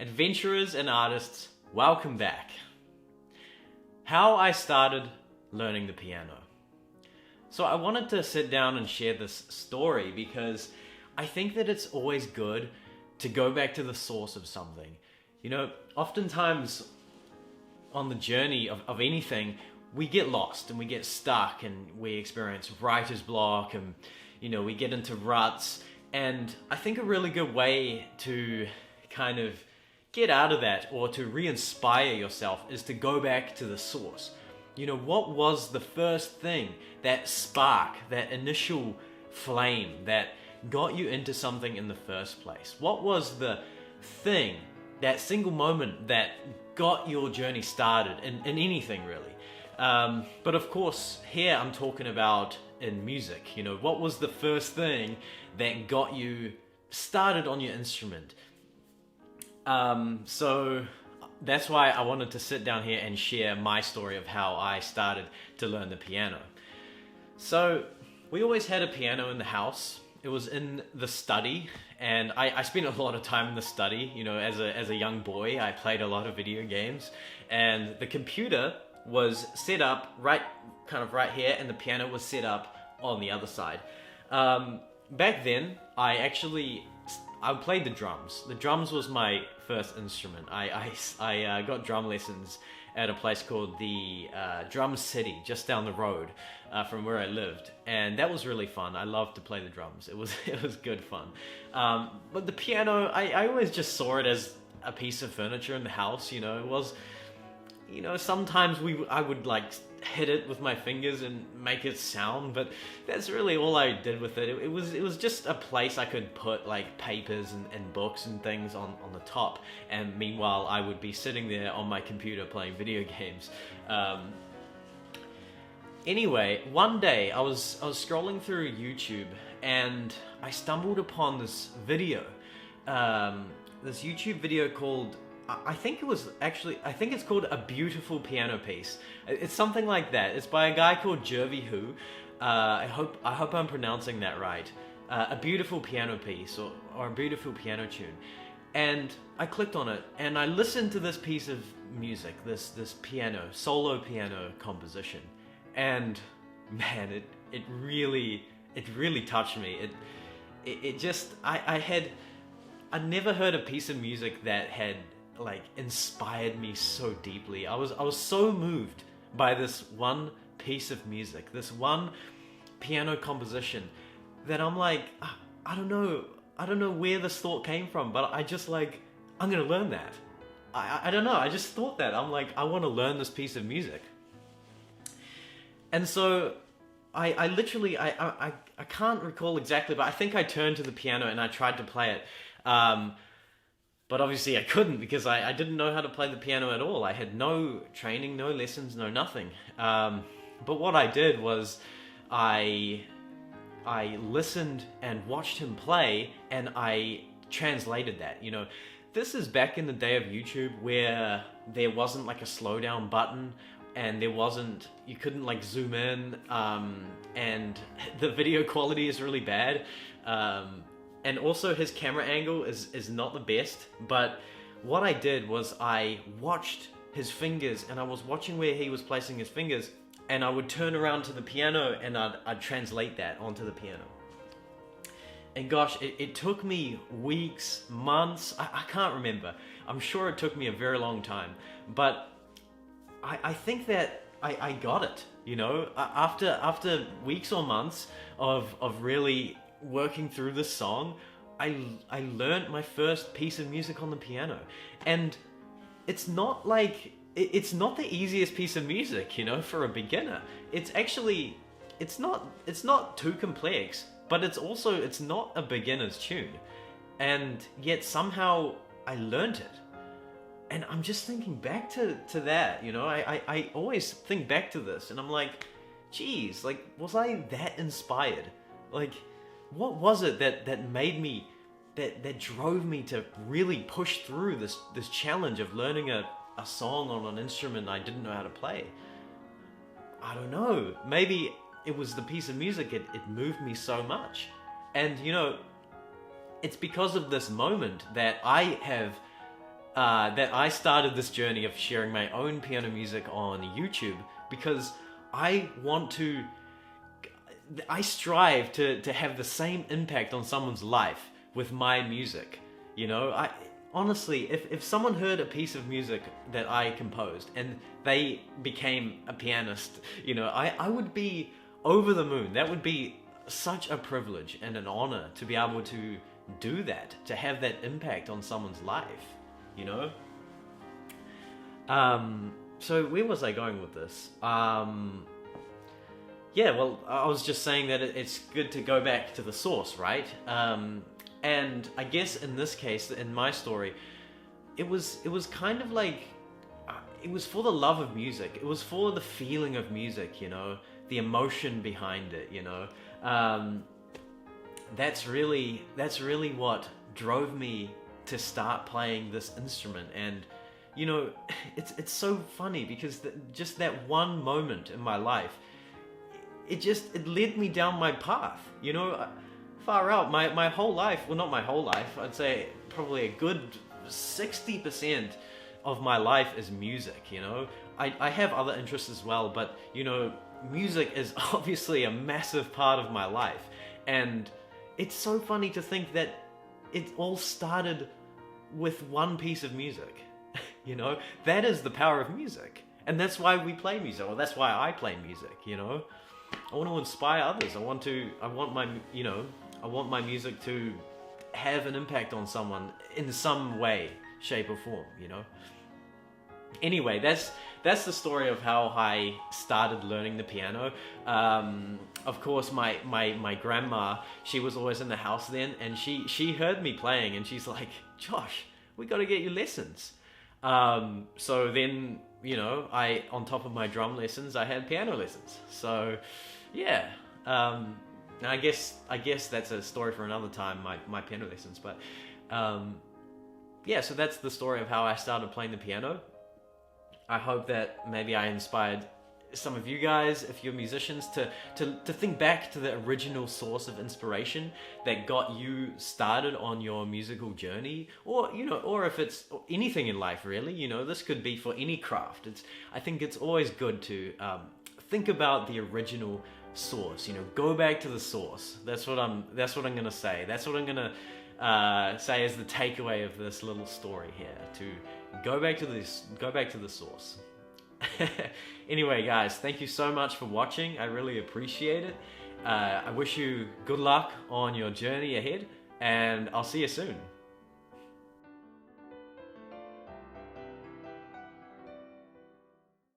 Adventurers and artists, welcome back. How I started learning the piano. So I wanted to sit down and share this story because I think that it's always good to go back to the source of something. You know, oftentimes on the journey of anything, we get lost and we get stuck and we experience writer's block and, you know, we get into ruts. And I think a really good way to kind of get out of that or to re-inspire yourself is to go back to the source. You know, what was the first thing, that spark, that initial flame that got you into something in the first place? What was the thing, that single moment that got your journey started in anything really? But of course, here I'm talking about in music. You know, what was the first thing that got you started on your instrument? So that's why I wanted to sit down here and share my story of how I started to learn the piano. So we always had a piano in the house. It was in the study, and I spent a lot of time in the study. You know, as a young boy, I played a lot of video games, and the computer was set up right here, and the piano was set up on the other side. Back then, I played the drums. The drums was my first instrument. I got drum lessons at a place called the Drum City, just down the road from where I lived, and that was really fun. I loved to play the drums. It was good fun. But the piano, I always just saw it as a piece of furniture in the house. You know, it was, you know, sometimes I would like hit it with my fingers and make it sound, but that's really all I did with it. It was just a place I could put like papers and books and things on the top, and meanwhile I would be sitting there on my computer playing video games. Anyway, one day I was scrolling through YouTube and I stumbled upon this video, this YouTube video called, I think it's called A Beautiful Piano Piece. It's something like that. It's by a guy called Jervy Who. I hope I'm pronouncing that right. A Beautiful Piano Piece or A Beautiful Piano Tune. And I clicked on it and I listened to this piece of music, this solo piano composition. And man, it really touched me. I'd never heard a piece of music that had like inspired me so deeply. I was so moved by this one piece of music, this one piano composition, that I'm like, I don't know where this thought came from, but I just like, I'm gonna learn that. I don't know, I just thought that. I'm like, I want to learn this piece of music. And so I literally, I can't recall exactly, but I think I turned to the piano and I tried to play it. But obviously I couldn't because I didn't know how to play the piano at all. I had no training, no lessons, no nothing. But what I did was I listened and watched him play and I translated that. You know, this is back in the day of YouTube where there wasn't like a slow down button and you couldn't like zoom in, and the video quality is really bad. And also his camera angle is not the best, but what I did was I watched his fingers and I was watching where he was placing his fingers, and I would turn around to the piano and I'd translate that onto the piano. And gosh, it took me weeks, months, I can't remember. I'm sure it took me a very long time, but I think that I got it, you know, after weeks or months of really working through this song, I learned my first piece of music on the piano. And it's not like, it's not the easiest piece of music, you know, for a beginner. It's actually, it's not too complex, but it's not a beginner's tune. And yet somehow I learned it. And I'm just thinking back to that, you know, I always think back to this and I'm like, geez, like, was I that inspired? Like, what was it that made me, that drove me to really push through this challenge of learning a song on an instrument I didn't know how to play? I don't know. Maybe it was the piece of music, it moved me so much. And, you know, it's because of this moment that I have that I started this journey of sharing my own piano music on YouTube because I strive to have the same impact on someone's life with my music. You know, honestly, if someone heard a piece of music that I composed and they became a pianist, you know, I would be over the moon. That would be such a privilege and an honor to be able to do that, to have that impact on someone's life, you know? So where was I going with this? Yeah, well, I was just saying that it's good to go back to the source, right? And I guess in this case, in my story, it was kind of like, it was for the love of music. It was for the feeling of music, you know, the emotion behind it, you know. That's really what drove me to start playing this instrument. And you know, it's so funny because just that one moment in my life, it led me down my path, you know. Far out, my whole life, well, not my whole life, I'd say probably a good 60% of my life is music, you know. I have other interests as well, but you know, music is obviously a massive part of my life. And it's so funny to think that it all started with one piece of music. You know, that is the power of music. And that's why we play music, or that's why I play music, you know. I want to inspire others. I want my music to have an impact on someone in some way, shape or form, you know. Anyway, that's the story of how I started learning the piano. Of course, my grandma, she was always in the house then, and she heard me playing, and she's like, Josh, we got to get you lessons. So then, you know, on top of my drum lessons, I had piano lessons. So, yeah. And I guess that's a story for another time, my piano lessons. But yeah, so that's the story of how I started playing the piano. I hope that maybe I inspired some of you guys, if you're musicians, to think back to the original source of inspiration that got you started on your musical journey, or you know, or if it's anything in life really, you know, this could be for any craft. I think it's always good to think about the original source. You know, go back to the source. That's what I'm gonna say. That's what I'm gonna say as the takeaway of this little story here. To go back to the source. Anyway, guys, thank you so much for watching. I really appreciate it. I wish you good luck on your journey ahead, and I'll see you soon.